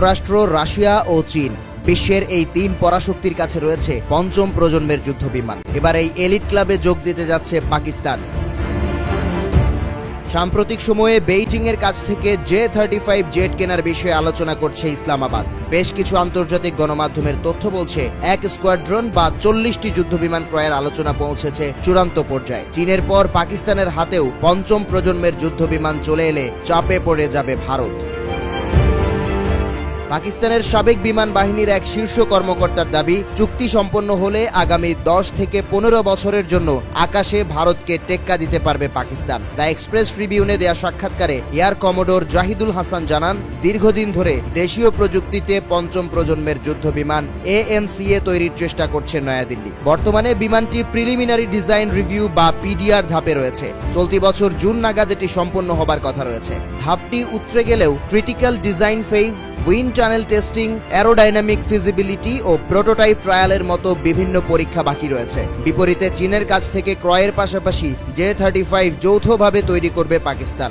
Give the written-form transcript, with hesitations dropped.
যুক্তরাষ্ট্র, রাশিয়া ও চীন। বিশ্বের এই তিন পরাশক্তির কাছে রয়েছে পঞ্চম প্রজন্মের যুদ্ধবিমান। এবার এই এলিট ক্লাবে যোগ দিতে যাচ্ছে পাকিস্তান। সাম্প্রতিক সময়ে বেইজিংয়ের কাছ থেকে J-35 জেট কেনার বিষয়ে আলোচনা করছে ইসলামাবাদ। বেশ কিছু আন্তর্জাতিক গণমাধ্যমের তথ্য বলছে, এক স্কোয়াড্রন বা 40টি যুদ্ধবিমান ক্রয়ের আলোচনা পৌঁছেছে চূড়ান্ত পর্যায়ে। চীনের পর পাকিস্তানের হাতেও পঞ্চম প্রজন্মের যুদ্ধবিমান চলে এলে চাপে পড়ে যাবে ভারত। পাকিস্তানের সাবেক বিমান বাহিনীর এক শীর্ষ কর্মকর্তার দাবি, চুক্তি সম্পন্ন হলে আগামী 10 থেকে 15 বছরের জন্য আকাশে ভারতকে টেক্কা দিতে পারবে পাকিস্তান। দ্য এক্সপ্রেস ট্রিবিউনে দেয়া সাক্ষাৎকারে এয়ার কমোডোর জাহিদুল হাসান জানান, দীর্ঘদিন ধরে দেশীয় প্রযুক্তিতে পঞ্চম প্রজন্মের যুদ্ধবিমান AMCA তৈরির চেষ্টা করছে নয়াদিল্লি। বর্তমানে বিমানটি প্রিলিমিনারি ডিজাইন রিভিউ বা PDR ধাপে রয়েছে। চলতি বছর জুন নাগাদ এটি সম্পন্ন হবার কথা রয়েছে। ধাপটি উতরে গেলেও critical design phase, wind tunnel testing, aerodynamic feasibility ও প্রোটোটাইপ ট্রায়ালের মতো বিভিন্ন পরীক্ষা বাকি রয়েছে। বিপরীতে চীনের কাছ থেকে ক্রয়ের পাশাপাশি J-35 যৌথভাবে তৈরি করবে পাকিস্তান।